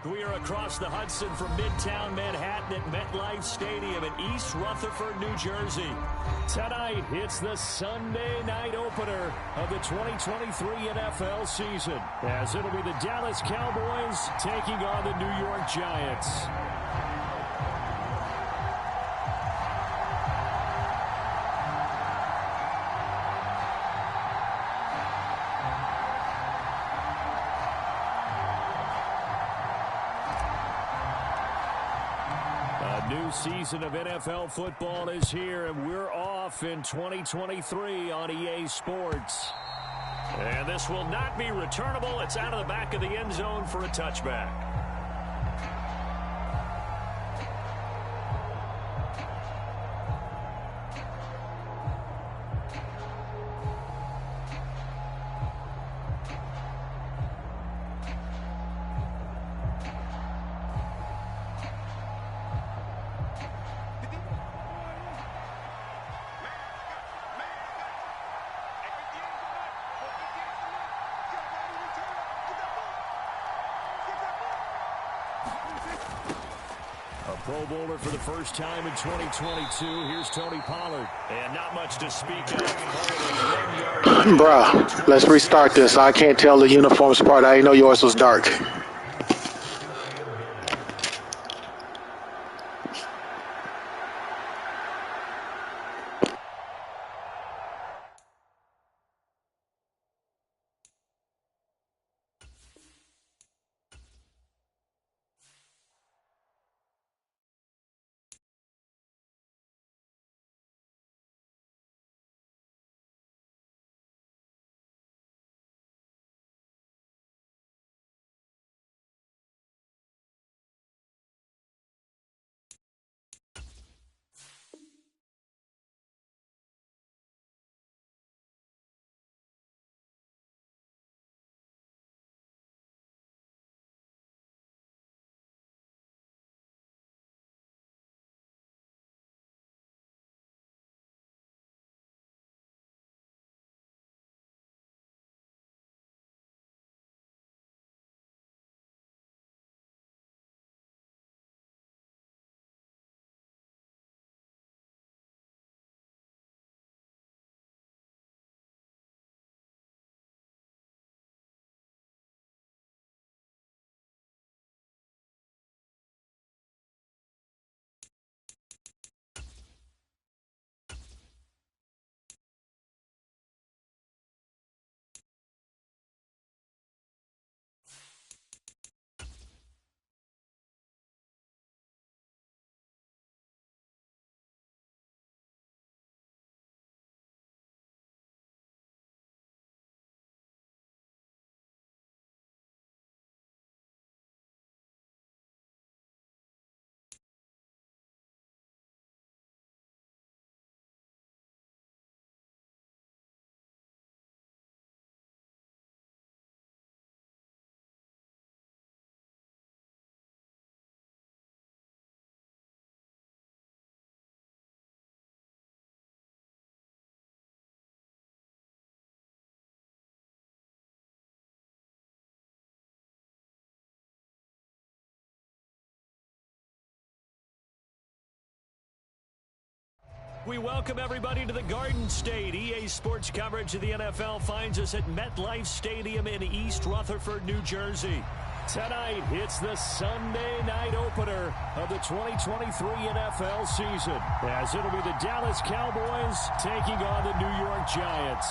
We are across the Hudson from Midtown Manhattan at MetLife Stadium in East Rutherford, New Jersey. Tonight, it's the Sunday night opener of the 2023 NFL season, as it'll be the Dallas Cowboys taking on the New York Giants. New season of NFL football is here, and we're off in 2023 on EA Sports. And this will not be returnable. It's out of the back of the end zone for a touchback. Pro Bowler for the first time in 2022. Here's Tony Pollard. And not much to speak of. Bruh, let's restart this. I can't tell the uniforms apart. I didn't know yours was dark. We welcome everybody to the Garden State. EA Sports coverage of the NFL finds us at MetLife Stadium in East Rutherford, New Jersey. Tonight, it's the Sunday night opener of the 2023 NFL season, as it'll be the Dallas Cowboys taking on the New York Giants.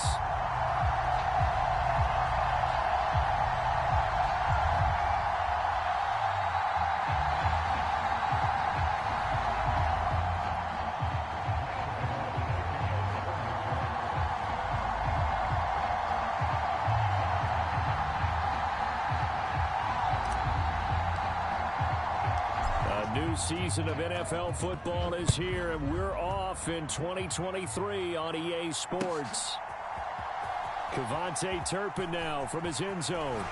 Season of NFL football is here, and we're off in 2023 on EA Sports. KaVontae Turpin now from his end zone.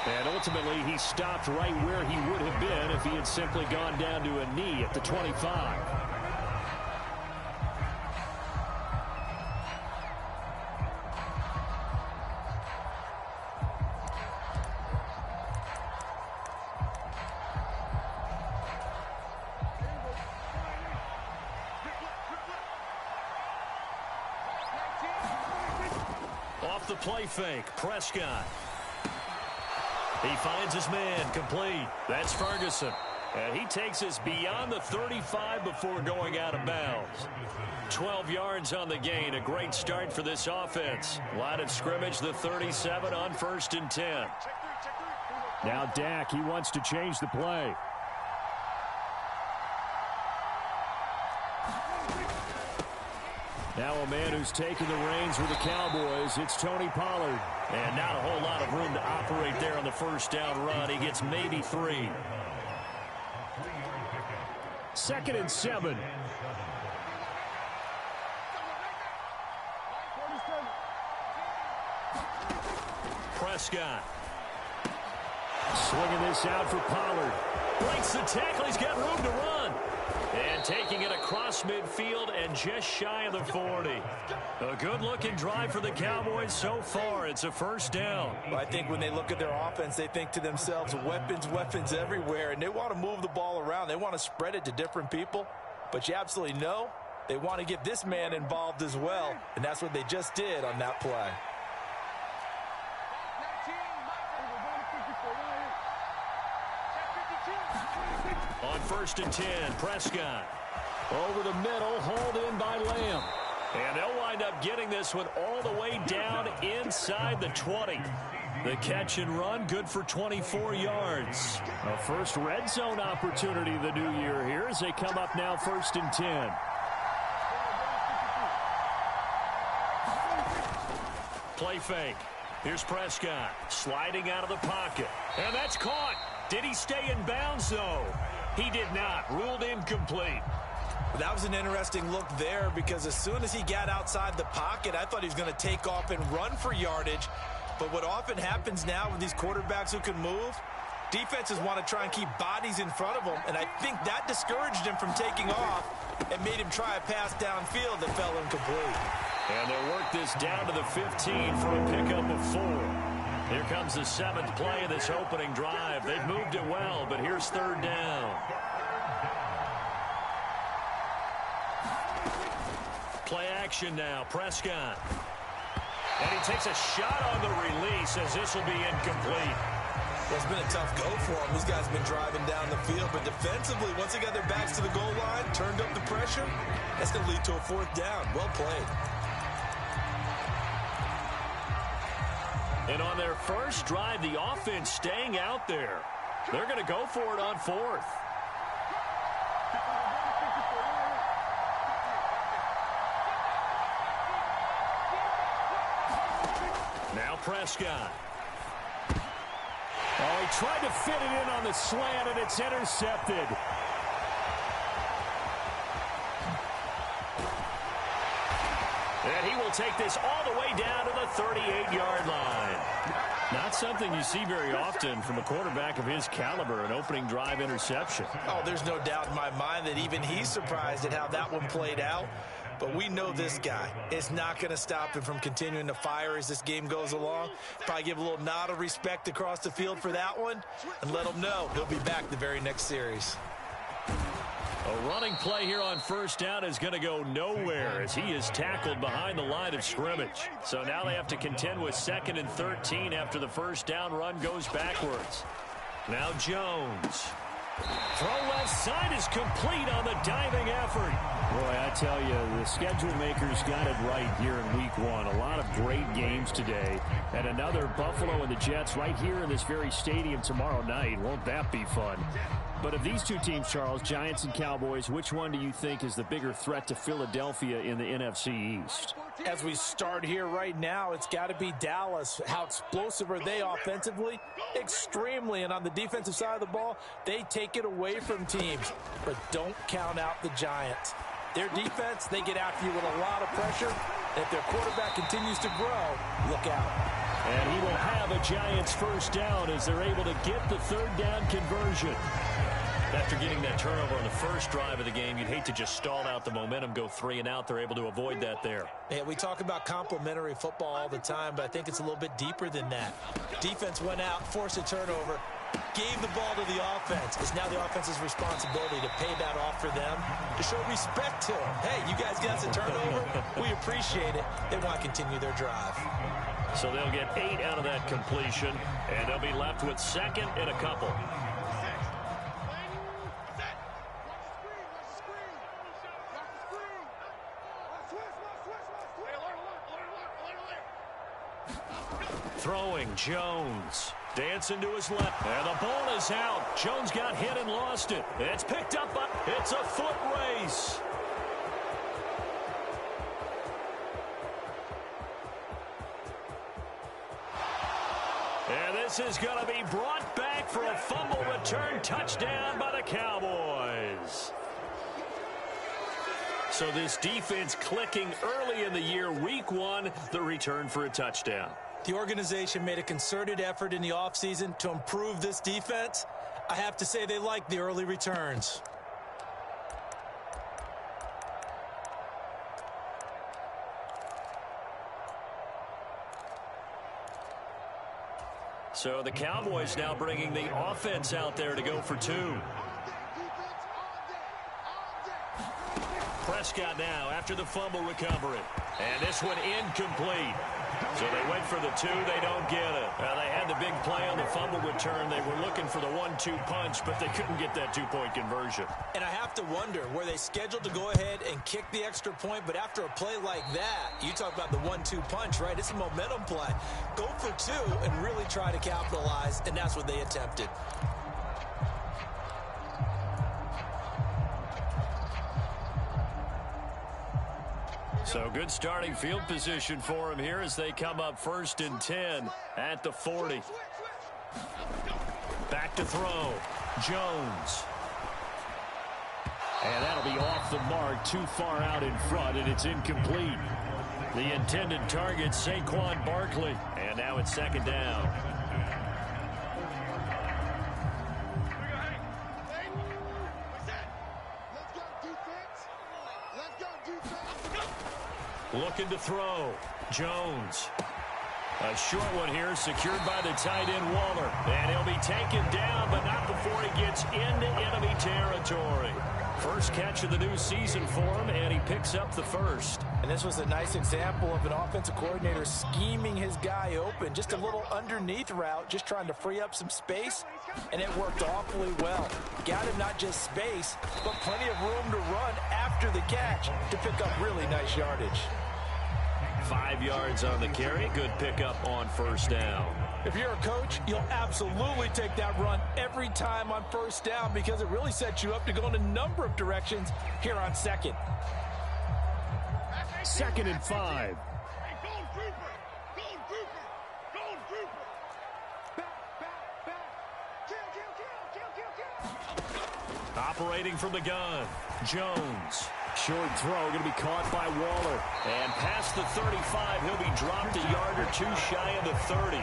And ultimately, he stopped right where he would have been if he had simply gone down to a knee at the 25. the play fake. Prescott. He finds his man complete. That's Ferguson. And he takes us beyond the 35 before going out of bounds. 12 yards on the gain. A great start for this offense. Line of scrimmage, the 37 on 1st and 10. Now Dak, he wants to change the play. Now a man who's taken the reins with the Cowboys, it's Tony Pollard. And not a whole lot of room to operate there on the first down run. He gets maybe 3. 2nd and 7. Prescott. Swinging this out for Pollard. Breaks the tackle. He's got room to run. And taking it across midfield and just shy of the 40. A good-looking drive for the Cowboys so far. It's a first down. Well, I think when they look at their offense, they think to themselves, weapons, weapons everywhere. And they want to move the ball around. They want to spread it to different people. But you absolutely know they want to get this man involved as well. And that's what they just did on that play. On 1st and 10, Prescott. Over the middle, hauled in by Lamb. And they'll wind up getting this one all the way down inside the 20. The catch and run, good for 24 yards. A first red zone opportunity the new year here as they come up now 1st and 10. Play fake. Here's Prescott sliding out of the pocket. And that's caught. Did he stay in bounds, though? He did not. Ruled incomplete. That was an interesting look there because as soon as he got outside the pocket, I thought he was going to take off and run for yardage. But what often happens now with these quarterbacks who can move, defenses want to try and keep bodies in front of them, and I think that discouraged him from taking off and made him try a pass downfield that fell incomplete. And they'll work this down to the 15 for a pickup of 4. Here comes the 7th play of this opening drive. They've moved it well, but here's 3rd down. Play action now, Prescott. And he takes a shot on the release as this will be incomplete. Well, it's been a tough go for him. These guys have been driving down the field, but defensively, once they got their backs to the goal line, turned up the pressure, that's going to lead to a 4th down. Well played. And on their first drive, the offense staying out there. They're going to go for it on 4th. Now Prescott. Oh, he tried to fit it in on the slant, and it's intercepted. And he will take this all the way down to the 38-yard line. Not something you see very often from a quarterback of his caliber, an opening drive interception. Oh, there's no doubt in my mind that even he's surprised at how that one played out. But we know this guy is not going to stop him from continuing to fire as this game goes along. Probably give a little nod of respect across the field for that one and let him know he'll be back the very next series. A running play here on 1st down is going to go nowhere as he is tackled behind the line of scrimmage. So now they have to contend with 2nd and 13 after the 1st down run goes backwards. Now Jones. Throw left side is complete on the diving effort. Boy, I tell you, the schedule makers got it right here in week 1. A lot of great games today. And another Buffalo and the Jets right here in this very stadium tomorrow night. Won't that be fun? But of these two teams, Charles, Giants and Cowboys, which one do you think is the bigger threat to Philadelphia in the NFC East? As we start here right now, it's got to be Dallas. How explosive are they offensively? Extremely. And on the defensive side of the ball, they take it away from teams. But don't count out the Giants. Their defense, they get after you with a lot of pressure. And if their quarterback continues to grow, look out. And he will have a Giants 1st down as they're able to get the 3rd down conversion. After getting that turnover on the first drive of the game, you'd hate to just stall out the momentum, go 3 and out. They're able to avoid that there. Yeah, we talk about complementary football all the time, but I think it's a little bit deeper than that. Defense went out, forced a turnover, gave the ball to the offense. It's now the offense's responsibility to pay that off for them, to show respect to them. Hey, you guys got us a turnover. We appreciate it. They want to continue their drive. So they'll get 8 out of that completion, and they'll be left with second and a couple. Throwing, Jones. Dancing to his left. And the ball is out. Jones got hit and lost it. It's picked up. It's a foot race. And this is going to be brought back for a fumble return touchdown by the Cowboys. So this defense clicking early in the year. Week 1, the return for a touchdown. The organization made a concerted effort in the offseason to improve this defense. I have to say they like the early returns. So the Cowboys now bringing the offense out there to go for 2. Prescott now after the fumble recovery. And this one incomplete. So they went for the 2. They don't get it. They had the big play on the fumble return. They were looking for the 1-2 punch, but they couldn't get that 2-point conversion. And I have to wonder, were they scheduled to go ahead and kick the extra point, but after a play like that, you talk about the 1-2 punch, right? It's a momentum play. Go for 2 and really try to capitalize, and that's what they attempted. So good starting field position for him here as they come up 1st and 10 at the 40. Back to throw. Jones. And that'll be off the mark, too far out in front, and it's incomplete. The intended target, Saquon Barkley. And now it's 2nd down. Looking to throw. Jones. A short one here secured by the tight end Waller. And he'll be taken down, but not before he gets into enemy territory. First catch of the new season for him, and he picks up the first. And this was a nice example of an offensive coordinator scheming his guy open. Just a little underneath route, just trying to free up some space, and it worked awfully well. Got him not just space, but plenty of room to run after the catch to pick up really nice yardage. 5 yards on the carry. Good pickup on 1st down. If you're a coach, you'll absolutely take that run every time on 1st down because it really sets you up to go in a number of directions here on 2nd. 2nd and 5. Operating from the gun. Jones. Short throw going to be caught by Waller. And past the 35, he'll be dropped a yard or 2 shy of the 30.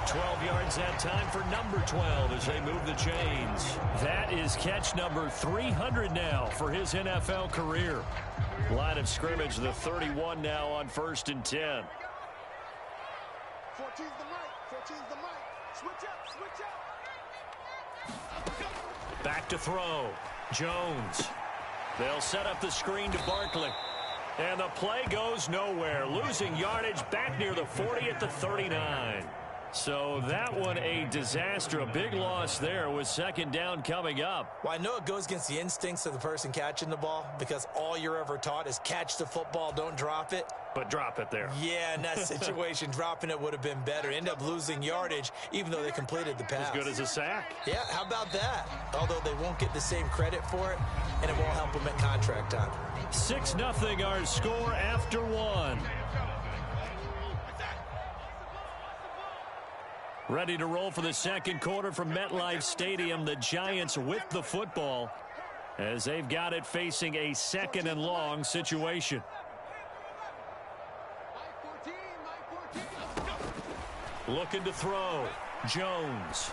12 yards that time for number 12 as they move the chains. That is catch number 300 now for his NFL career. Line of scrimmage, the 31 now on 1st and 10. 14's the mic. 14's the mic. Switch up. Switch up. Back to throw. Jones. They'll set up the screen to Barkley. And the play goes nowhere. Losing yardage back near the 40 at the 39. So that one a disaster. A big loss there with 2nd down coming up. Well, I know it goes against the instincts of the person catching the ball because all you're ever taught is catch the football, don't drop it. But drop it there. Yeah, in that situation, dropping it would have been better. End up losing yardage, even though they completed the pass. As good as a sack. Yeah, how about that? Although they won't get the same credit for it, and it won't help them at contract time. 6-0 our score after 1. Ready to roll for the 2nd quarter from MetLife Stadium. The Giants with the football as they've got it facing a 2nd and long situation. Looking to throw. Jones.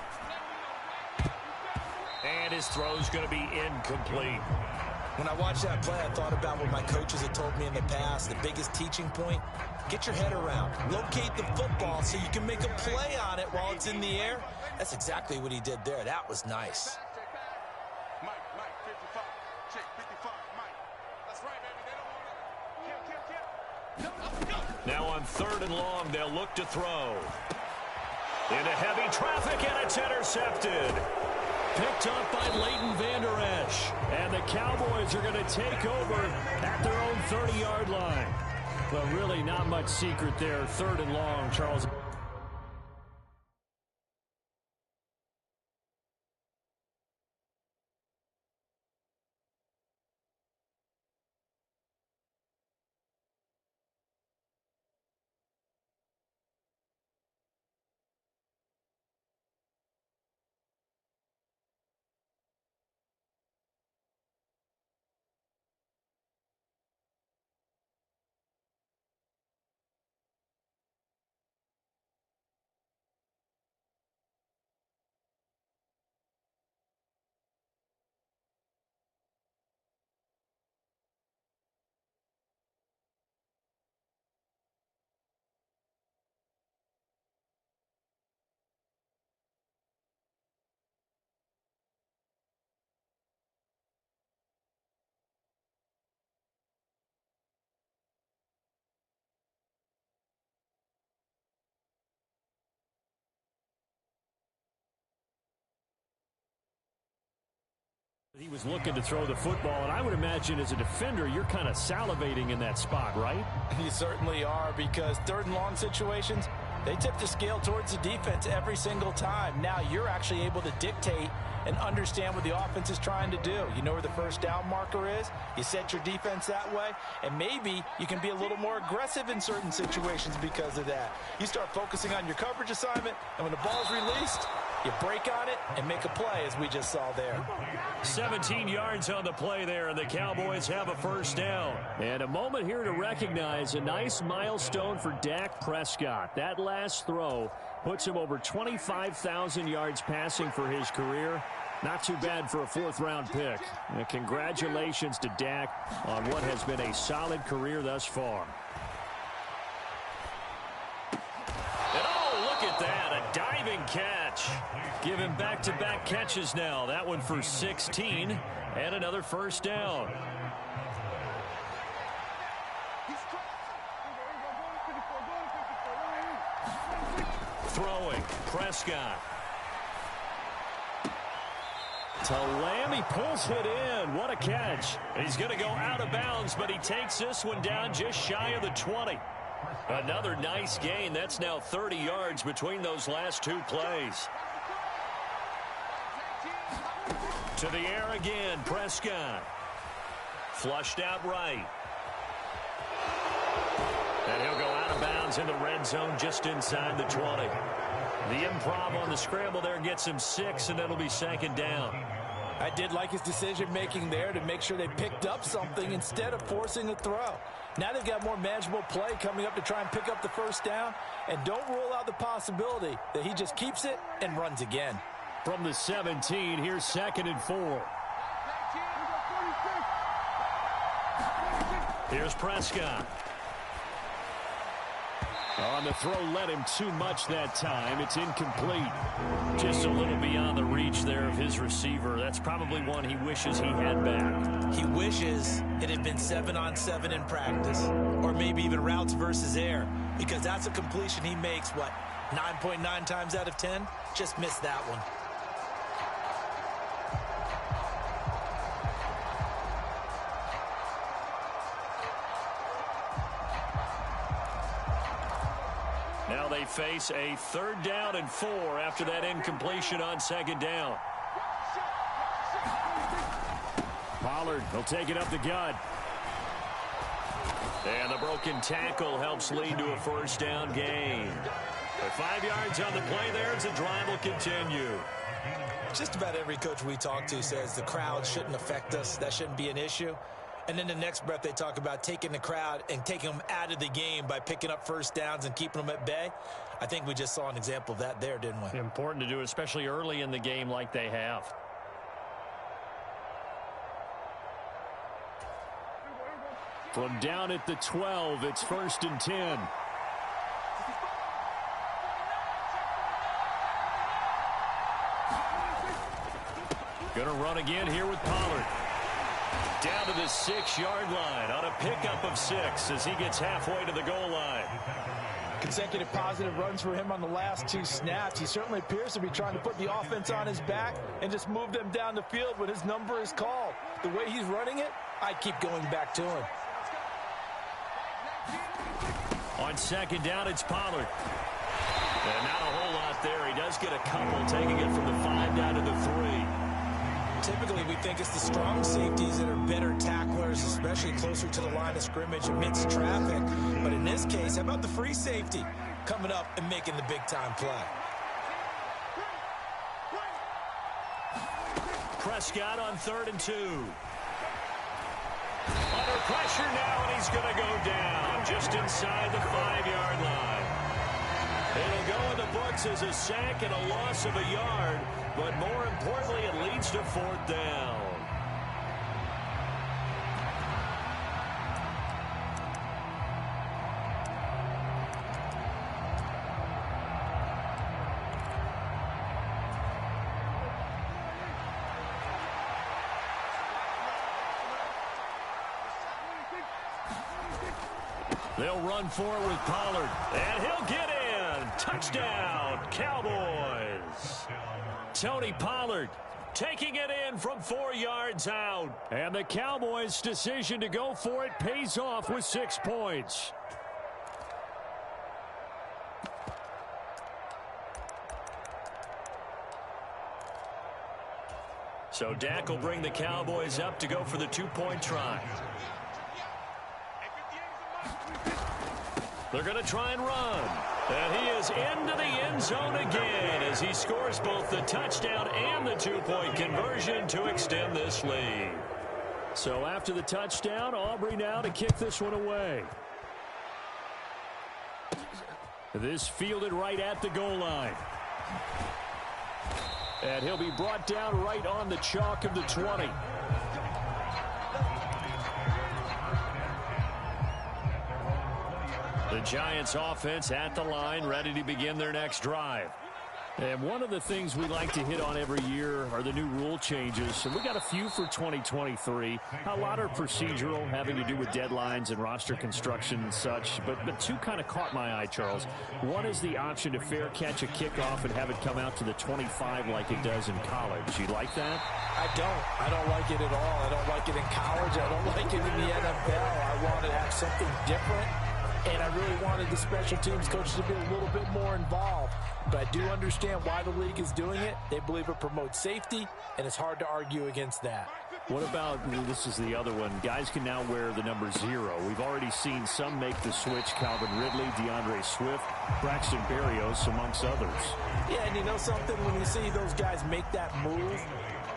And his throw's going to be incomplete. When I watched that play, I thought about what my coaches had told me in the past. The biggest teaching point, get your head around. Locate the football so you can make a play on it while it's in the air. That's exactly what he did there. That was nice. Mike, 55. Check 55, Mike. That's right, baby. They don't want to. Kill. Now on 3rd and long, they'll look to throw. Into heavy traffic, and it's intercepted. Picked up by Leighton Vander Esch. And the Cowboys are going to take over at their own 30-yard line. Well, really not much secret there. 3rd and long, Charles. He was looking to throw the football, and I would imagine as a defender, you're kind of salivating in that spot, right? You certainly are, because 3rd and long situations, they tip the scale towards the defense every single time. Now you're actually able to dictate and understand what the offense is trying to do. You know where the first down marker is. You set your defense that way, and maybe you can be a little more aggressive in certain situations because of that. You start focusing on your coverage assignment, and when the ball's released, you break on it and make a play, as we just saw there. 17 yards on the play there, and the Cowboys have a first down. And a moment here to recognize a nice milestone for Dak Prescott. That last throw puts him over 25,000 yards passing for his career. Not too bad for a 4th-round pick. And congratulations to Dak on what has been a solid career thus far. And oh, look at that, a diving catch. Give him back-to-back catches now. That one for 16 and another first down. Throwing, Prescott. To Lamb, he pulls it in. What a catch. He's going to go out of bounds, but he takes this one down just shy of the 20. Another nice gain. That's now 30 yards between those last 2 plays. To the air again, Prescott. Flushed out right. And he'll go out of bounds in the red zone just inside the 20. The improv on the scramble there gets him 6, and it'll be 2nd down. I did like his decision-making there to make sure they picked up something instead of forcing a throw. Now they've got more manageable play coming up to try and pick up the first down, and don't rule out the possibility that he just keeps it and runs again. From the 17, here's 2nd and 4. Here's Prescott. On the throw, led him too much that time. It's incomplete. Just a little beyond the reach there of his receiver. That's probably one he wishes he had back. He wishes it had been 7-on-7 in practice, or maybe even routes versus air, because that's a completion he makes, 9.9 times out of 10? Just missed that one. Now they face a 3rd down and 4 after that incompletion on 2nd down. Pollard will take it up the gut. And the broken tackle helps lead to a first down gain. With 5 yards on the play there as the drive will continue. Just about every coach we talk to says the crowd shouldn't affect us. That shouldn't be an issue. And then the next breath they talk about taking the crowd and taking them out of the game by picking up first downs and keeping them at bay. I think we just saw an example of that there, didn't we? Important to do, especially early in the game like they have. From down at the 12, it's 1st and 10. Going to run again here with Pollard. Down to the 6-yard line on a pickup of 6 as he gets halfway to the goal line. Consecutive positive runs for him on the last 2 snaps. He certainly appears to be trying to put the offense on his back and just move them down the field when his number is called. The way he's running it, I keep going back to him. On 2nd down, it's Pollard. And not a whole lot there. He does get a couple, taking it from the 5 down to the 3. Typically, we think it's the strong safeties that are better tacklers, especially closer to the line of scrimmage amidst traffic. But in this case, how about the free safety coming up and making the big-time play? Prescott on 3rd and 2. Under pressure now, and he's going to go down just inside the 5-yard line. It'll go in the books as a sack and a loss of a yard, but more importantly, it leads to 4th down. They'll run forward with Pollard, and he'll get in. Touchdown, Cowboys. Tony Pollard taking it in from 4 yards out. And the Cowboys' decision to go for it pays off with 6 points. So Dak will bring the Cowboys up to go for the 2-point try. They're going to try and run. And he is into the end zone again as he scores both the touchdown and the 2-point conversion to extend this lead. So after the touchdown, Aubrey now to kick this one away. This fielded right at the goal line. And he'll be brought down right on the chalk of the 20. The Giants offense at the line, ready to begin their next drive. And one of the things we like to hit on every year are the new rule changes. And we got a few for 2023. A lot are procedural, having to do with deadlines and roster construction and such. But 2 kind of caught my eye, Charles. One is the option to fair catch a kickoff and have it come out to the 25 like it does in college. You like that? I don't like it at all. I don't like it in college. I don't like it in the NFL. I want to have something different. And I really wanted the special teams coaches to be a little bit more involved. But I do understand why the league is doing it. They believe it promotes safety, and it's hard to argue against that. What about, this is the other one, guys can now wear the number 0. We've already seen some make the switch. Calvin Ridley, DeAndre Swift, Braxton Berrios, amongst others. Yeah, and you know something? When you see those guys make that move,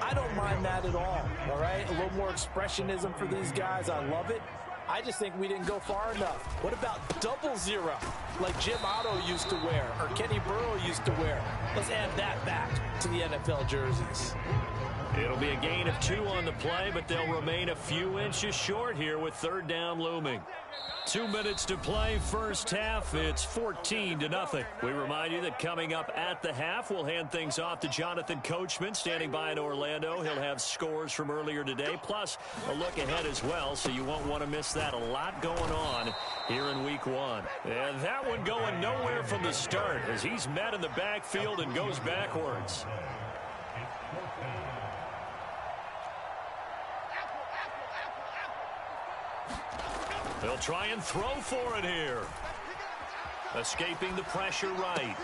I don't mind that at all right? A little more expressionism for these guys. I love it. I just think we didn't go far enough. What about 00, like Jim Otto used to wear or Kenny Burrow used to wear? Let's add that back to the NFL jerseys. It'll be a gain of 2 on the play, but they'll remain a few inches short here with 3rd down looming. 2 minutes to play, first half. It's 14-0. We remind you that coming up at the half, we'll hand things off to Jonathan Coachman, standing by in Orlando. He'll have scores from earlier today, plus a look ahead as well, so you won't want to miss that. A lot going on here in week 1. And that one going nowhere from the start as he's met in the backfield and goes backwards. They'll try and throw for it here. Escaping the pressure right.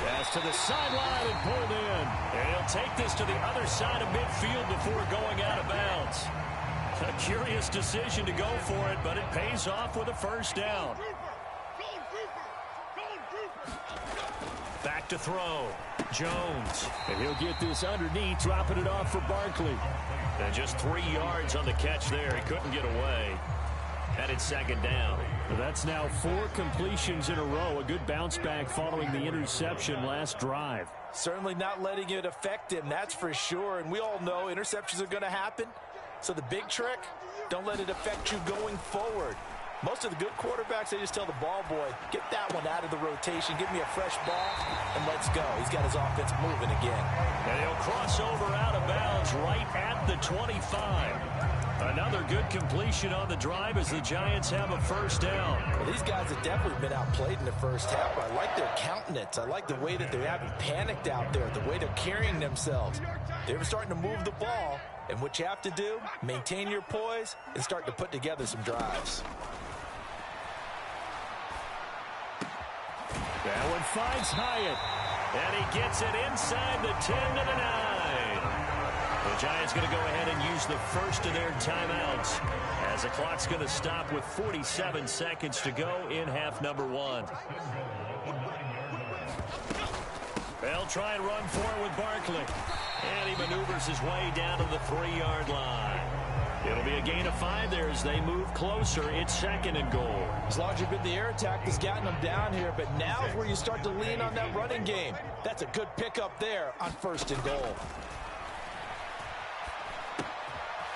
Pass to the sideline and pulled in. And he'll take this to the other side of midfield before going out of bounds. A curious decision to go for it, but it pays off with a first down. Back to throw. Jones. And he'll get this underneath, dropping it off for Barkley. And just 3 yards on the catch there. He couldn't get away. And it's 2nd down. That's now 4 completions in a row. A good bounce back following the interception last drive. Certainly not letting it affect him, that's for sure. And we all know interceptions are going to happen. So the big trick, don't let it affect you going forward. Most of the good quarterbacks, they just tell the ball boy, get that one out of the rotation, give me a fresh ball, and let's go. He's got his offense moving again. And he'll cross over out of bounds right at the 25. A Another good completion on the drive as the Giants have a first down. Well, these guys have definitely been outplayed in the first half. I like their countenance. I like the way that they haven't panicked out there, the way they're carrying themselves. They're starting to move the ball, and what you have to do, maintain your poise and start to put together some drives. That one finds Hyatt, and he gets it inside the 10 to the 9. The Giants going to go ahead and use the first of their timeouts as the clock's going to stop with 47 seconds to go in half number 1. They'll try and run for it with Barkley, and he maneuvers his way down to the 3-yard line. It'll be a gain of 5 there as they move closer. It's 2nd and goal. As long as you've been the air attack that's gotten them down here, but now is where you start to lean on that running game. That's a good pickup there on 1st and goal.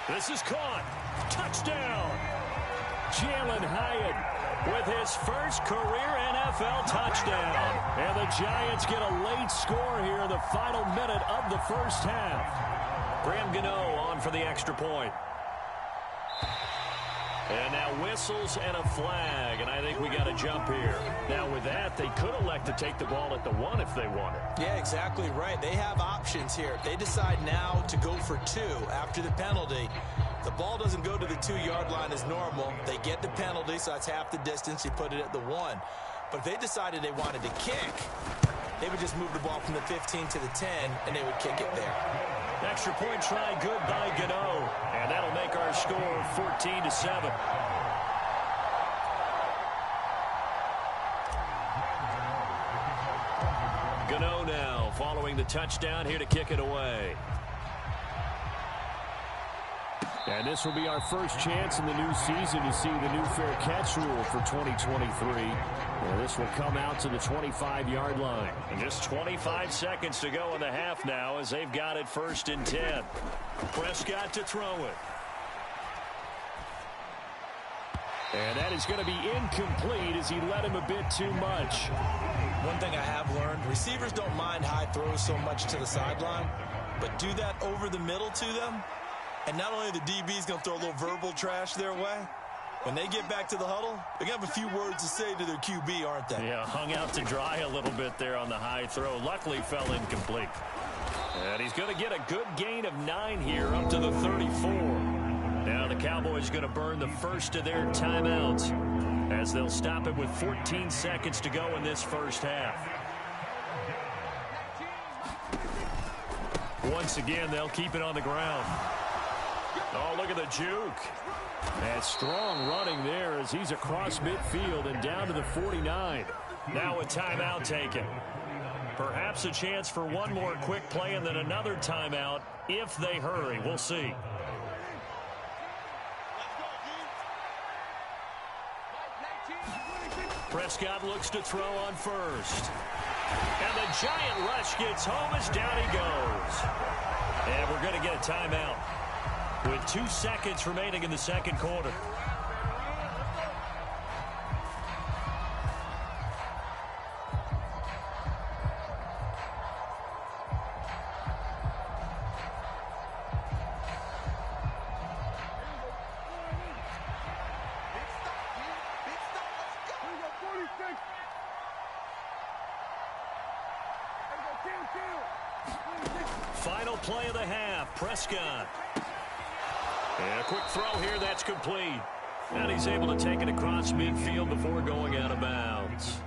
This is caught. Touchdown. Jalen Hyatt with his first career NFL touchdown. And the Giants get a late score here in the final minute of the first half. Graham Gano on for the extra point. And now whistles and a flag, and I think we got to jump here. Now with that, they could elect to take the ball at the 1 if they wanted. Yeah, exactly right. They have options here. If they decide now to go for 2 after the penalty, the ball doesn't go to the 2-yard line as normal. They get the penalty, so that's half the distance. You put it at the 1. But if they decided they wanted to kick, they would just move the ball from the 15 to the 10, and they would kick it there. Extra point try good by Gano. And that'll make our score 14-7. Gano now following the touchdown here to kick it away. And this will be our first chance in the new season to see the new fair catch rule for 2023. And this will come out to the 25-yard line. And just 25 seconds to go in the half now as they've got it 1st and 10. Prescott to throw it. And that is going to be incomplete as he led him a bit too much. One thing I have learned, receivers don't mind high throws so much to the sideline, but do that over the middle to them. And not only the DB's going to throw a little verbal trash their way, when they get back to the huddle, they're going to have a few words to say to their QB, aren't they? Yeah, hung out to dry a little bit there on the high throw. Luckily fell incomplete. And he's going to get a good gain of 9 here up to the 34. Now the Cowboys going to burn the first of their timeouts as they'll stop it with 14 seconds to go in this first half. Once again, they'll keep it on the ground. Oh, look at the juke. And strong running there as he's across midfield and down to the 49. Now a timeout taken. Perhaps a chance for one more quick play and then another timeout if they hurry. We'll see. Prescott looks to throw on first. And the giant rush gets home as down he goes. And we're going to get a timeout with 2 seconds remaining in the second quarter. Final play of the half, Prescott. And a quick throw here, that's complete. And he's able to take it across midfield before going out of bounds.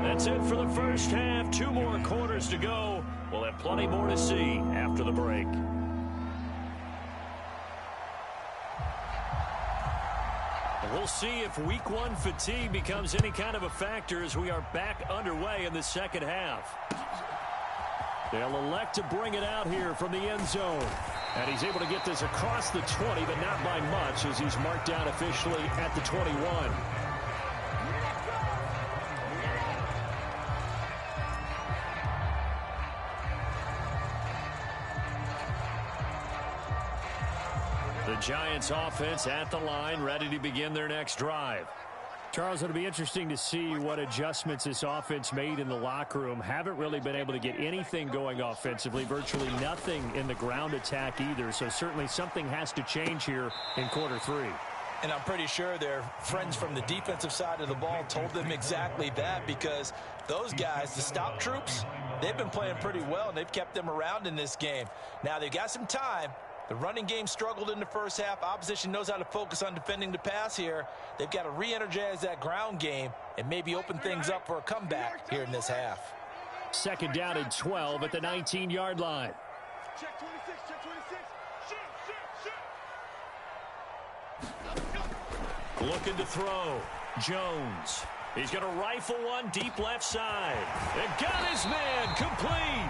That's it for the first half. 2 more quarters to go. We'll have plenty more to see after the break. We'll see if week 1 fatigue becomes any kind of a factor as we are back underway in the second half. They'll elect to bring it out here from the end zone. And he's able to get this across the 20, but not by much as he's marked down officially at the 21. The Giants offense at the line, ready to begin their next drive. Charles, it'll be interesting to see what adjustments this offense made in the locker room. Haven't really been able to get anything going offensively, virtually nothing in the ground attack either. So certainly something has to change here in quarter 3. And I'm pretty sure their friends from the defensive side of the ball told them exactly that, because those guys, the stop troops, they've been playing pretty well, and they've kept them around in this game. Now, they've got some time. The running game struggled in the first half. Opposition knows how to focus on defending the pass here. They've got to re-energize that ground game and maybe open things up for a comeback here in this half. 2nd down and 12 at the 19-yard line. Check 26, check 26. Shoot. Looking to throw. Jones. He's going to rifle one deep left side. And got his man complete.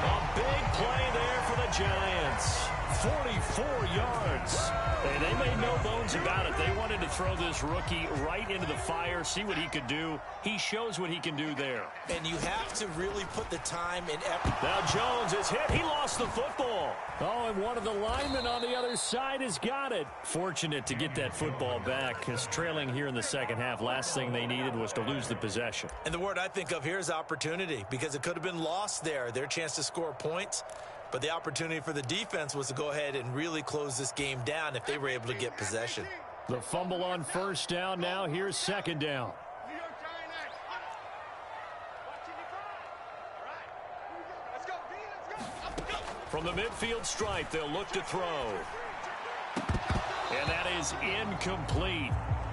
A big play there for the Giants. 44 yards. And they made no bones about it. They wanted to throw this rookie right into the fire, see what he could do. He shows what he can do there. And you have to really put the time and effort. Now Jones is hit. He lost the football. Oh, and one of the linemen on the other side has got it. Fortunate to get that football back, because trailing here in the second half, last thing they needed was to lose the possession. And the word I think of here is opportunity, because it could have been lost there. Their chance to score points. But the opportunity for the defense was to go ahead and really close this game down if they were able to get possession. The fumble on 1st down. Now here's 2nd down. New York Giant X. Watching you go. All right. Let's go, B. Let's go. From the midfield stripe, they'll look to throw. And that is incomplete.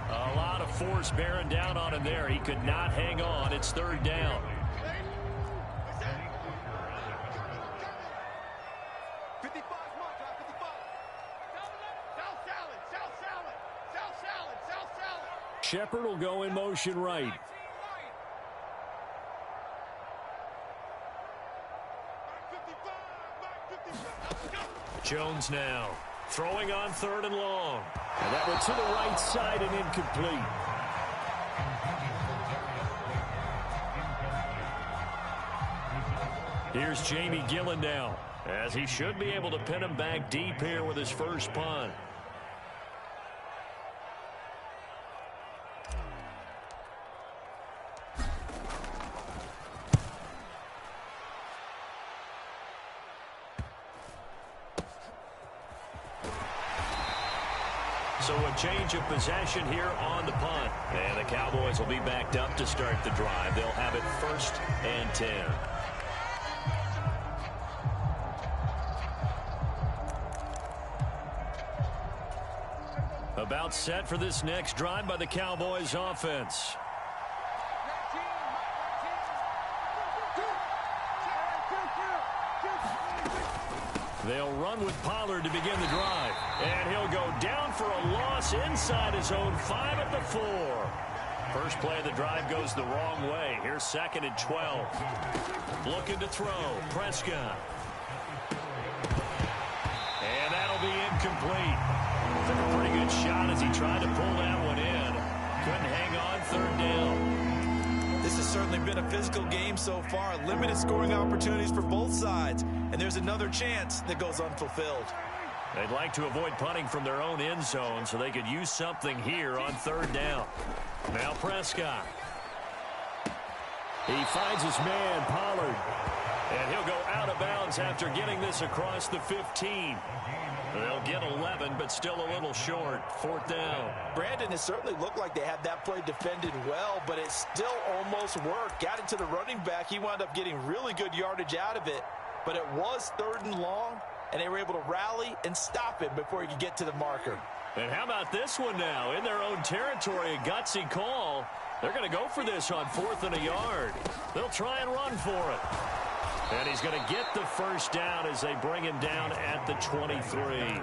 A lot of force bearing down on him there. He could not hang on. It's 3rd down. 55 mark, 55. South salad. Shepard will go in motion right. Back 55. Jones now throwing on 3rd and long. And that one to the right side and incomplete. Here's Jamie Gillen now, as he should be able to pin him back deep here with his first punt. So a change of possession here on the punt. And the Cowboys will be backed up to start the drive. They'll have it 1st and 10. About set for this next drive by the Cowboys offense. They'll run with Pollard to begin the drive. And he'll go down for a loss inside his own 5 at the 4. First play of the drive goes the wrong way. Here's 2nd and 12. Looking to throw. Prescott. And that'll be incomplete. Took a pretty good shot as he tried to pull that one in. Couldn't hang on. 3rd down. This has certainly been a physical game so far. Limited scoring opportunities for both sides. And there's another chance that goes unfulfilled. They'd like to avoid punting from their own end zone so they could use something here on 3rd down. Now Prescott. He finds his man, Pollard. And he'll go out of bounds after getting this across the 15. They'll get 11, but still a little short. 4th down. Brandon, it certainly looked like they had that play defended well, but it still almost worked. Got it to the running back. He wound up getting really good yardage out of it, but it was 3rd and long, and they were able to rally and stop him before he could get to the marker. And how about this one now? In their own territory, a gutsy call. They're going to go for this on 4th and a yard. They'll try and run for it. And he's going to get the 1st down as they bring him down at the 23.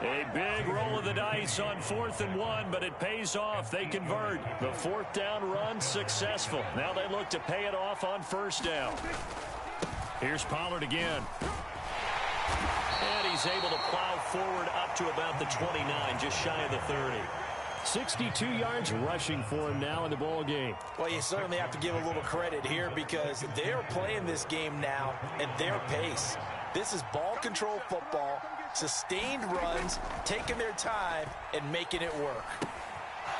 A big roll of the dice on 4th and 1, but it pays off. They convert. The 4th down run successful. Now they look to pay it off on 1st down. Here's Pollard again. And he's able to plow forward up to about the 29, just shy of the 30. 62 yards rushing for him now in the ball game. Well, you certainly have to give a little credit here because they're playing this game now at their pace. This is ball control football, sustained runs, taking their time, and making it work.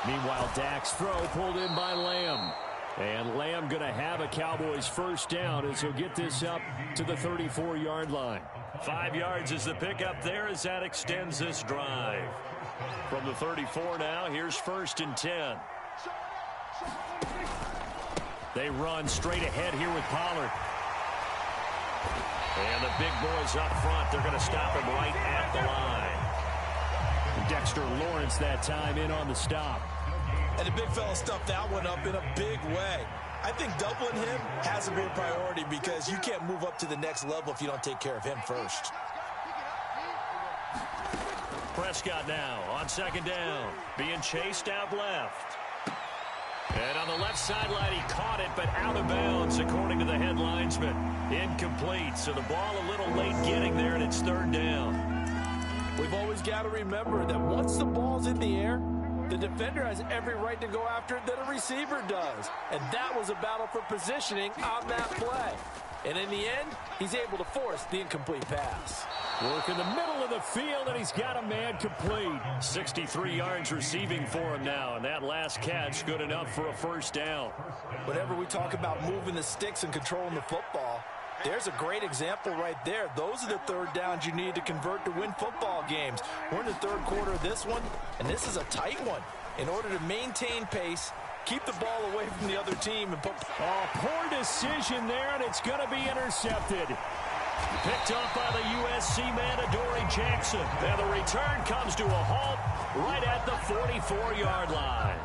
Meanwhile, Dak's throw pulled in by Lamb. And Lamb going to have a Cowboys first down as he'll get this up to the 34-yard line. 5 yards is the pickup there as that extends this drive. From the 34 now, here's 1st and 10. They run straight ahead here with Pollard. And the big boys up front, they're going to stop him right at the line. Dexter Lawrence that time in on the stop. And the big fella stuffed that one up in a big way. I think doubling him has to be a priority because you can't move up to the next level if you don't take care of him first. Prescott now on 2nd down, being chased out left. And on the left sideline, he caught it, but out of bounds, according to the head linesman. Incomplete, so the ball a little late getting there, and it's 3rd down. We've always got to remember that once the ball's in the air, the defender has every right to go after it that a receiver does. And that was a battle for positioning on that play. And in the end, he's able to force the incomplete pass. Work in the middle of the field, and he's got a man complete. 63 yards receiving for him now, and that last catch good enough for a first down. Whenever we talk about moving the sticks and controlling the football, there's a great example right there. Those are the 3rd downs you need to convert to win football games. We're in the 3rd quarter of this one, and this is a tight one. In order to maintain pace, keep the ball away from the other team. And poor decision there, and it's going to be intercepted. Picked up by the USC man, Adoree Jackson. And the return comes to a halt right at the 44-yard line.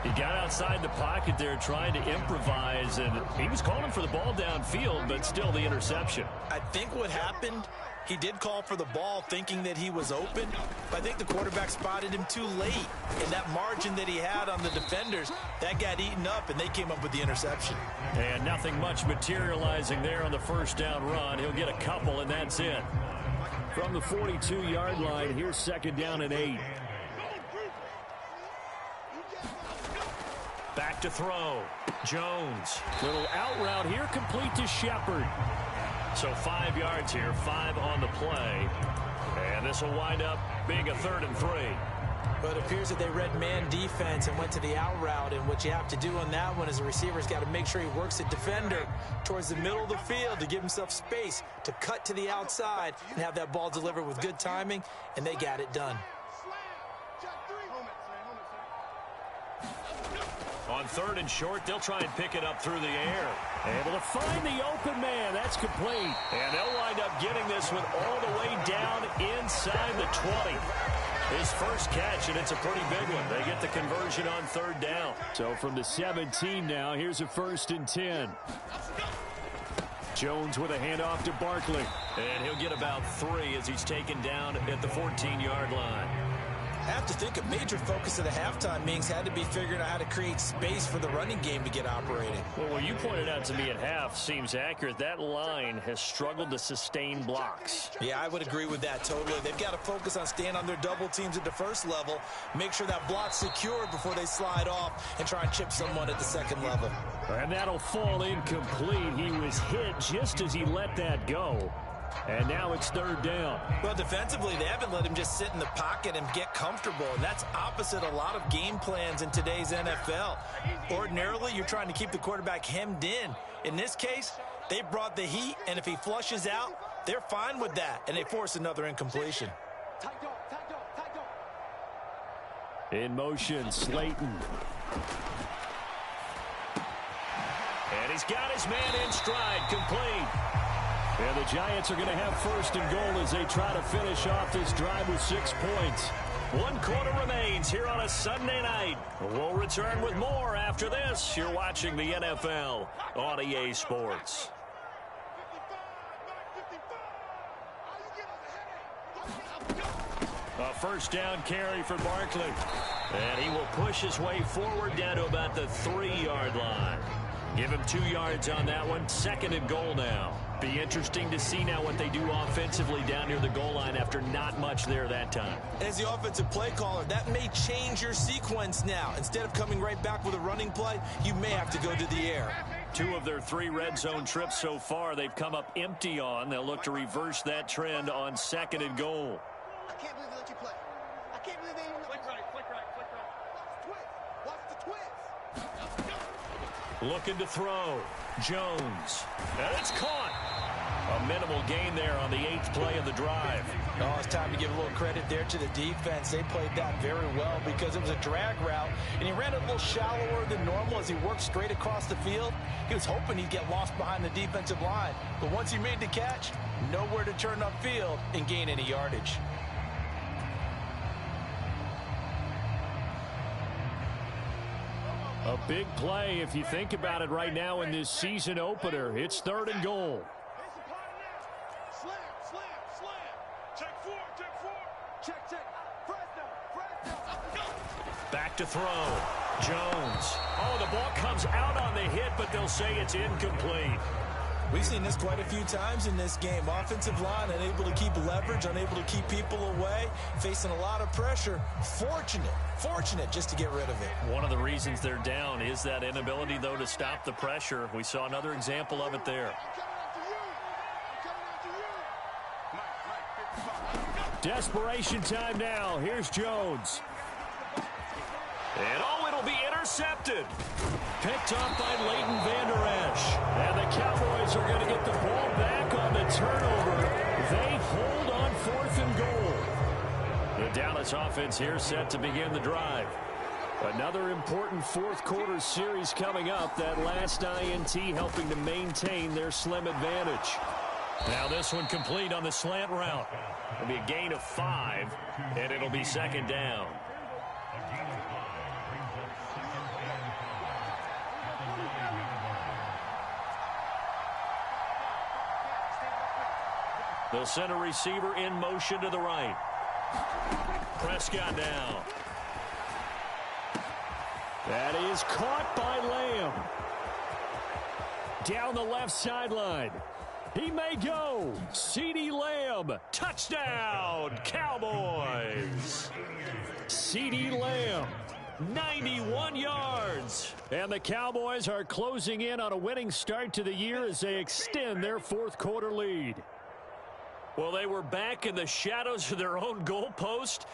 He got outside the pocket there trying to improvise, and he was calling for the ball downfield, but still the interception. I think what happened, he did call for the ball thinking that he was open, but I think the quarterback spotted him too late. And that margin that he had on the defenders, that got eaten up, and they came up with the interception. And nothing much materializing there on the first down run. He'll get a couple, and that's it. From the 42-yard line, here's 2nd down and 8. Back to throw. Jones. Little out route here, complete to Shepard. So 5 yards here, 5 on the play. And this will wind up being a 3rd and 3. But it appears that they read man defense and went to the out route. And what you have to do on that one is the receiver's got to make sure he works the defender towards the middle of the field to give himself space to cut to the outside and have that ball delivered with good timing. And they got it done. On 3rd and short, they'll try and pick it up through the air. Able to find the open man. That's complete. And they'll wind up getting this one all the way down inside the 20. His first catch, and it's a pretty big one. They get the conversion on 3rd down. So from the 17 now, here's a 1st and 10. Jones with a handoff to Barkley. And he'll get about 3 as he's taken down at the 14-yard line. I have to think a major focus of the halftime meetings had to be figuring out how to create space for the running game to get operating. Well, what you pointed out to me at half seems accurate. That line has struggled to sustain blocks. Yeah, I would agree with that totally. They've got to focus on staying on their double teams at the first level, make sure that block's secured before they slide off and try and chip someone at the second level. And that'll fall incomplete. He was hit just as he let that go. And now it's 3rd down. Well, defensively, they haven't let him just sit in the pocket and get comfortable. And that's opposite a lot of game plans in today's NFL. Ordinarily, you're trying to keep the quarterback hemmed in. In this case, they brought the heat, and if he flushes out, they're fine with that, and they force another incompletion. In motion, Slayton. And he's got his man in stride, complete. And the Giants are going to have 1st and goal as they try to finish off this drive with 6 points. 1 quarter remains here on a Sunday night. We'll return with more after this. You're watching the NFL on EA Sports. A 1st down carry for Barkley. And he will push his way forward down to about the 3-yard line. Give him 2 yards on that one. 2nd and goal now. Be interesting to see now what they do offensively down near the goal line after not much there that time. As the offensive play caller, that may change your sequence now. Instead of coming right back with a running play, you may have to go to the air. 2 of their 3 red zone trips so far, they've come up empty on. They'll look to reverse that trend on 2nd and goal. I can't believe they let you play. I can't believe they even... Flick right, flick right, flick right. Looking to throw. Jones. And it's caught. A minimal gain there on the 8th play of the drive. Oh, it's time to give a little credit there to the defense. They played that very well because it was a drag route, and he ran it a little shallower than normal as he worked straight across the field. He was hoping he'd get lost behind the defensive line, but once he made the catch, nowhere to turn upfield and gain any yardage. A big play if you think about it right now in this season opener. It's 3rd and goal. Slam, slam, slam. Check 4, check 4. Check, check. Fresno. Back to throw. Jones. Oh, the ball comes out on the hit, but they'll say it's incomplete. We've seen this quite a few times in this game. Offensive line unable to keep leverage, unable to keep people away, facing a lot of pressure. Fortunate just to get rid of it. One of the reasons they're down is that inability, though, to stop the pressure. We saw another example of it there. Desperation time now. Here's Jones. And it'll be intercepted. Picked up by Leighton Vander Esch. And the Cowboys are going to get the ball back on the turnover. They hold on 4th and goal. The Dallas offense here set to begin the drive. Another important 4th quarter series coming up. That last INT helping to maintain their slim advantage. Now this one complete on the slant route. It'll be a gain of 5, and it'll be 2nd down. They'll send a receiver in motion to the right. Prescott now. That is caught by Lamb. Down the left sideline. He may go. CeeDee Lamb. Touchdown, Cowboys. CeeDee Lamb. 91 yards. And the Cowboys are closing in on a winning start to the year as they extend their 4th quarter lead. Well, they were back in the shadows of their own goalpost,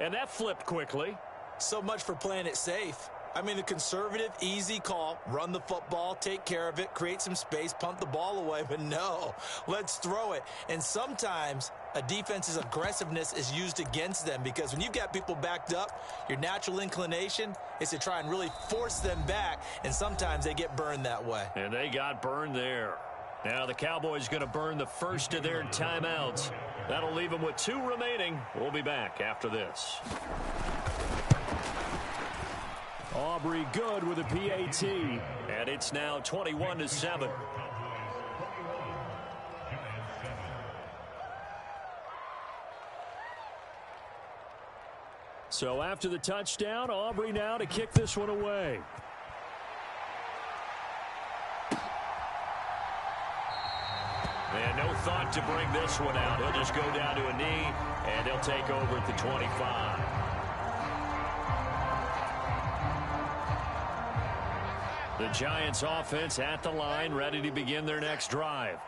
and that flipped quickly. So much for playing it safe. I mean, the conservative, easy call, run the football, take care of it, create some space, punt the ball away. But no, let's throw it. And sometimes a defense's aggressiveness is used against them because when you've got people backed up, your natural inclination is to try and really force them back, and sometimes they get burned that way. And they got burned there. Now the Cowboys going to burn the first of their timeouts. That'll leave them with 2 remaining. We'll be back after this. Aubrey good with a PAT. And it's now 21-7. So after the touchdown, Aubrey now to kick this one away. And no thought to bring this one out. He'll just go down to a knee, and he'll take over at the 25. The Giants offense at the line, ready to begin their next drive.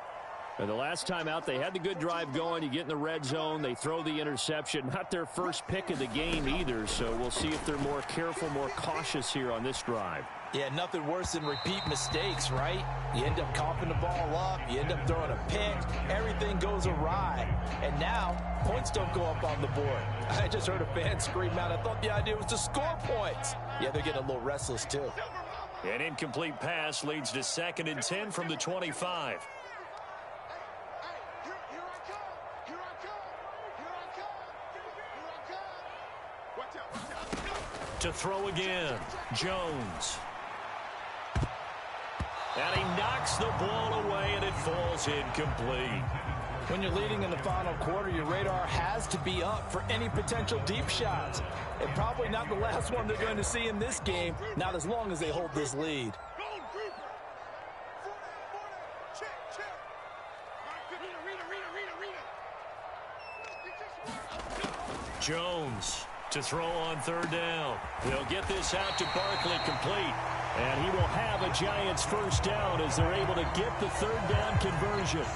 And the last time out, they had the good drive going. You get in the red zone, they throw the interception. Not their first pick of the game either, so we'll see if they're more careful, more cautious here on this drive. Yeah, nothing worse than repeat mistakes, right? You end up coughing the ball up, you end up throwing a pick, everything goes awry. And now, points don't go up on the board. I just heard a fan scream out, I thought the idea was to score points. Yeah, they're getting a little restless too. An incomplete pass leads to 2nd and 10 from the 25. To throw again, Jones. And he knocks the ball away, and it falls incomplete. When you're leading in the final quarter, your radar has to be up for any potential deep shots. And probably not the last one they're going to see in this game, not as long as they hold this lead. Jones to throw on 3rd down. They'll get this out to Barkley complete. And he will have a Giants first down as they're able to get the 3rd down conversion.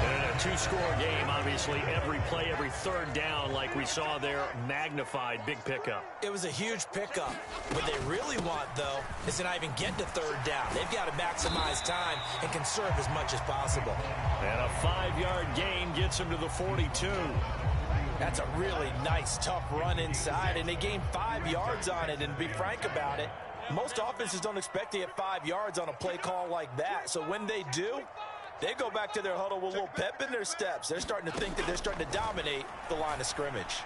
In a two-score game, obviously, every play, every third down, like we saw there, magnified, big pickup. It was a huge pickup. What they really want, though, is to not even get to third down. They've got to maximize time and conserve as much as possible. And a 5-yard gain gets them to the 42. That's a really nice, tough run inside, and they gained 5 yards on it. And to be frank about it, most offenses don't expect to get 5 yards on a play call like that. So when they do, they go back to their huddle with a little pep in their steps. They're starting to think that they're starting to dominate the line of scrimmage.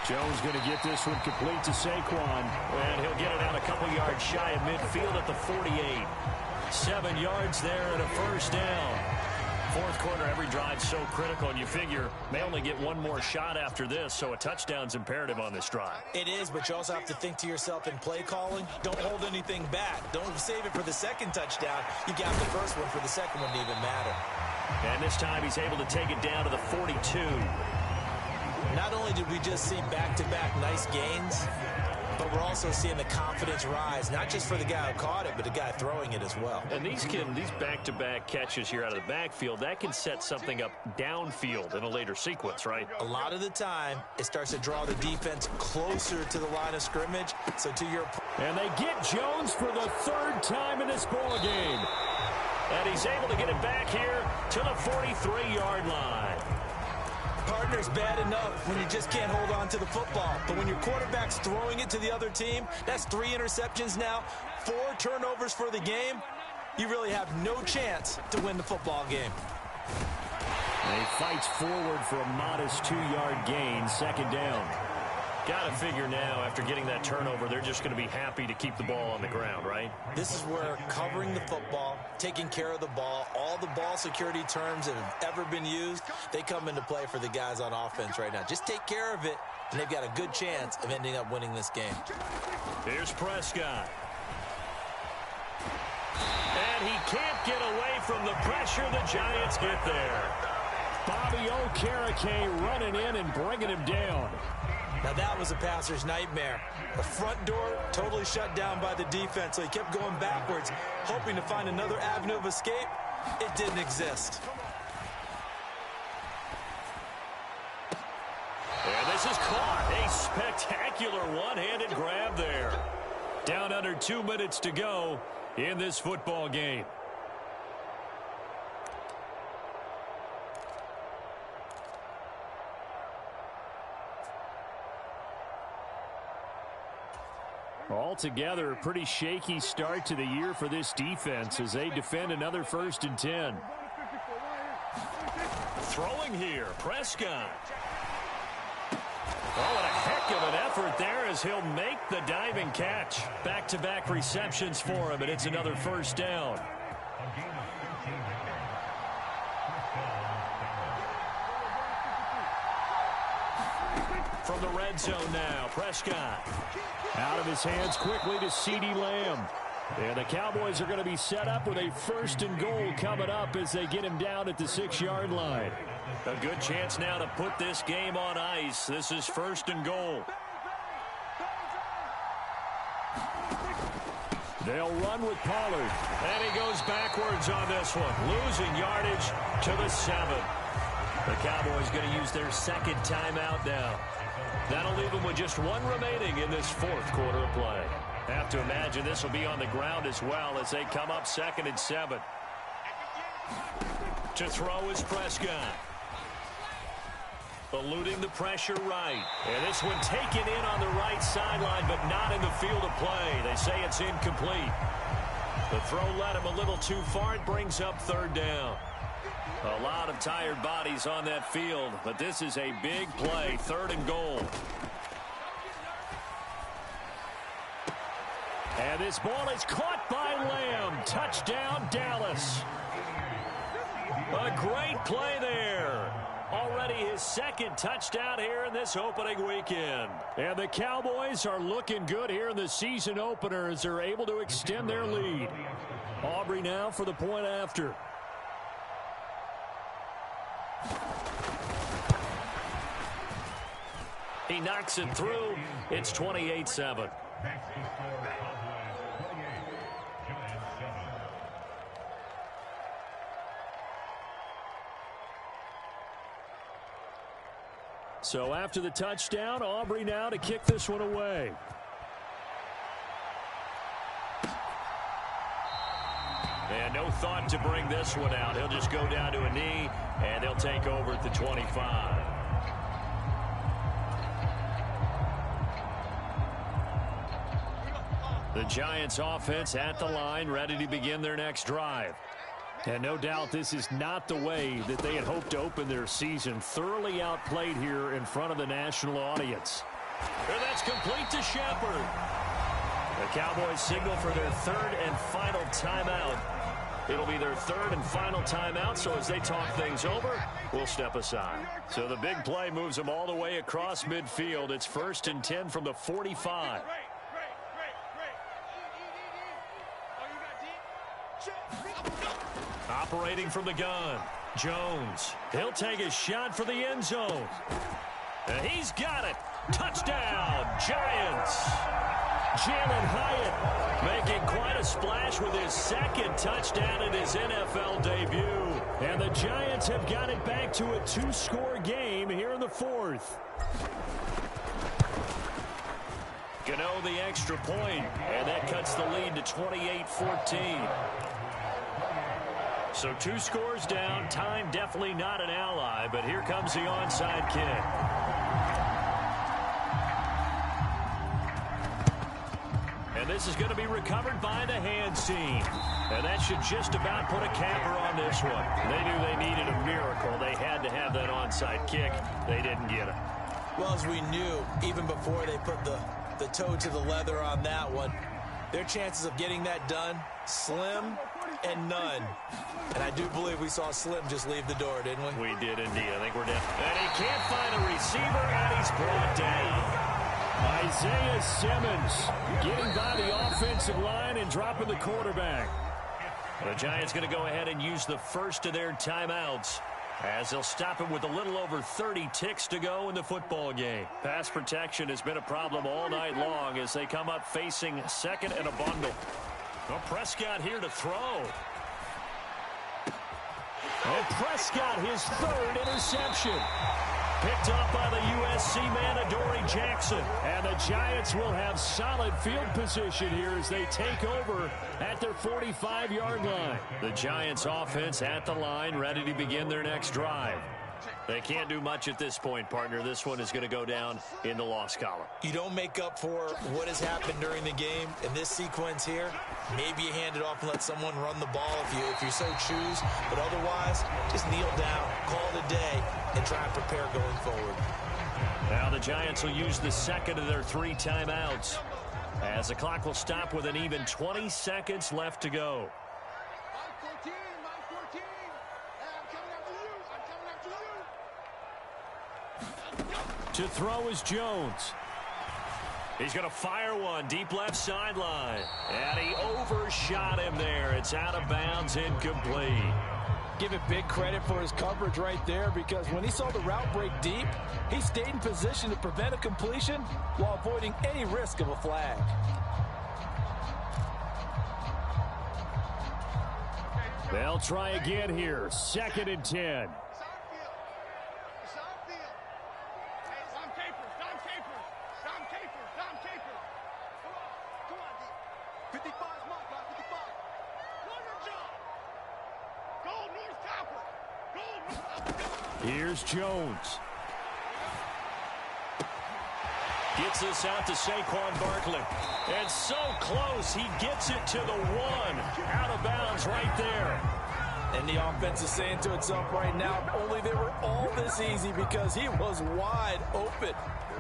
Jones going to get this one complete to Saquon, and he'll get it out a couple yards shy of midfield at the 48. 7 yards there and a first down. Fourth quarter, every drive's so critical, and you figure may only get one more shot after this, so a touchdown's imperative on this drive. It is, but you also have to think to yourself in play calling, don't hold anything back. Don't save it for the second touchdown. You got the first one for the second one to even matter. And this time he's able to take it down to the 42. Not only did we just see back-to-back nice gains, but we're also seeing the confidence rise, not just for the guy who caught it, but the guy throwing it as well. And these back-to-back catches here out of the backfield, that can set something up downfield in a later sequence, right? A lot of the time, it starts to draw the defense closer to the line of scrimmage. So to your point. And they get Jones for the third time in this ball game. And he's able to get it back here to the 43-yard line. Partner's bad enough when you just can't hold on to the football. But when your quarterback's throwing it to the other team, that's 3 interceptions now, 4 turnovers for the game. You really have no chance to win the football game. And he fights forward for a modest 2-yard gain, second down. Got to figure now, after getting that turnover, they're just going to be happy to keep the ball on the ground, right? This is where covering the football, taking care of the ball, all the ball security terms that have ever been used, they come into play for the guys on offense right now. Just take care of it, and they've got a good chance of ending up winning this game. Here's Prescott. And he can't get away from the pressure. The Giants get there. Bobby Okereke running in and bringing him down. Now that was a passer's nightmare. The front door totally shut down by the defense, so he kept going backwards, hoping to find another avenue of escape. It didn't exist. And this is caught. A spectacular one-handed grab there. Down under 2 minutes to go in this football game. Altogether, a pretty shaky start to the year for this defense as they defend another 1st and 10. Throwing here, Prescott. Oh, what a heck of an effort there as he'll make the diving catch. Back-to-back receptions for him, and it's another first down. From the red zone now, Prescott. Out of his hands quickly to CeeDee Lamb. And the Cowboys are going to be set up with a 1st and goal coming up as they get him down at the 6-yard line. A good chance now to put this game on ice. This is 1st and goal. They'll run with Pollard. And he goes backwards on this one, losing yardage to the 7. The Cowboys going to use their second timeout now. That'll leave them with just 1 remaining in this 4th quarter of play. Have to imagine this will be on the ground as well as they come up 2nd and 7. To throw is Prescott. Eluding the pressure right. And this one taken in on the right sideline, but not in the field of play. They say it's incomplete. The throw led him a little too far. It brings up 3rd down. A lot of tired bodies on that field, but this is a big play, 3rd and goal. And this ball is caught by Lamb. Touchdown, Dallas. A great play there. Already his 2nd touchdown here in this opening weekend. And the Cowboys are looking good here in the season opener as they're able to extend their lead. Aubrey now for the point after. He knocks it through. It's 28-7. So after the touchdown, Aubrey now to kick this one away. And no thought to bring this one out. He'll just go down to a knee, and they'll take over at the 25. The Giants offense at the line, ready to begin their next drive. And no doubt this is not the way that they had hoped to open their season. Thoroughly outplayed here in front of the national audience. And that's complete to Shepard. The Cowboys signal for their third and final timeout. It'll be their third and final timeout, so as they talk things over, we'll step aside. So the big play moves them all the way across midfield. It's 1st and 10 from the 45. Operating from the gun, Jones. He'll take a shot for the end zone. And he's got it. Touchdown, Giants. Jalen Hyatt making quite a splash with his second touchdown in his NFL debut. And the Giants have got it back to a 2-score game here in the 4th. Gano the extra point, and that cuts the lead to 28-14. So 2 scores down. Time definitely not an ally, but here comes the onside kick. And this is going to be recovered by the hands team. And that should just about put a capper on this one. They knew they needed a miracle. They had to have that onside kick. They didn't get it. Well, as we knew, even before they put the toe to the leather on that one, their chances of getting that done, slim and none. And I do believe we saw Slim just leave the door, didn't we? We did indeed. I think we're down. And he can't find a receiver, and he's brought down. Isaiah Simmons getting by the offensive line and dropping the quarterback. The Giants going to go ahead and use the first of their timeouts as they'll stop him with a little over 30 ticks to go in the football game. Pass protection has been a problem all night long as they come up facing second and a bundle. Well, Prescott here to throw. And Prescott, his third interception. Picked up by the USC man, Adoree Jackson. And the Giants will have solid field position here as they take over at their 45-yard line. The Giants offense at the line, ready to begin their next drive. They can't do much at this point, partner. This one is going to go down in the loss column. You don't make up for what has happened during the game in this sequence here. Maybe you hand it off and let someone run the ball if you so choose. But otherwise, just kneel down, call it a day, and try and prepare going forward. Now the Giants will use the second of their 3 timeouts as the clock will stop with an even 20 seconds left to go. To throw is Jones. He's going to fire one deep left sideline. And he overshot him there. It's out of bounds, incomplete. Give it big credit for his coverage right there, because when he saw the route break deep, he stayed in position to prevent a completion while avoiding any risk of a flag. They'll try again here. 2nd and 10. Here's Jones. Gets this out to Saquon Barkley. And so close, he gets it to the 1. Out of bounds right there. And the offense is saying to itself right now, only they were all this easy because he was wide open.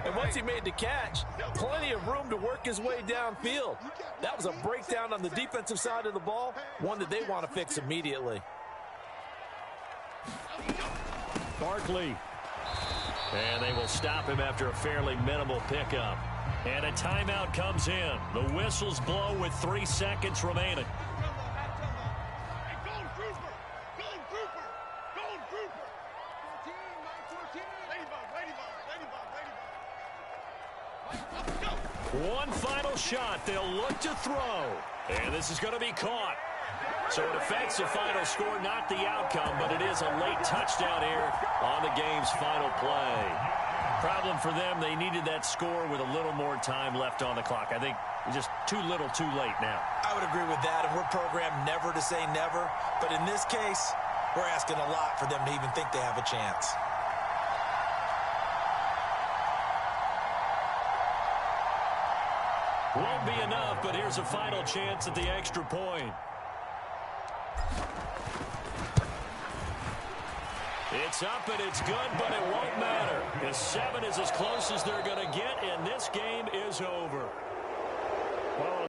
And once he made the catch, plenty of room to work his way downfield. That was a breakdown on the defensive side of the ball, one that they want to fix immediately. Barkley. And they will stop him after a fairly minimal pickup. And a timeout comes in. The whistles blow with 3 seconds remaining. One final shot. They'll look to throw. And this is going to be caught. So it affects the final score, not the outcome, but it is a late touchdown here on the game's final play. Problem for them, they needed that score with a little more time left on the clock. I think just too little too late now. I would agree with that, and we're programmed never to say never. But in this case, we're asking a lot for them to even think they have a chance. Won't be enough, but here's a final chance at the extra point. It's up and it's good, but it won't matter. The 7 is as close as they're going to get, and this game is over. Well,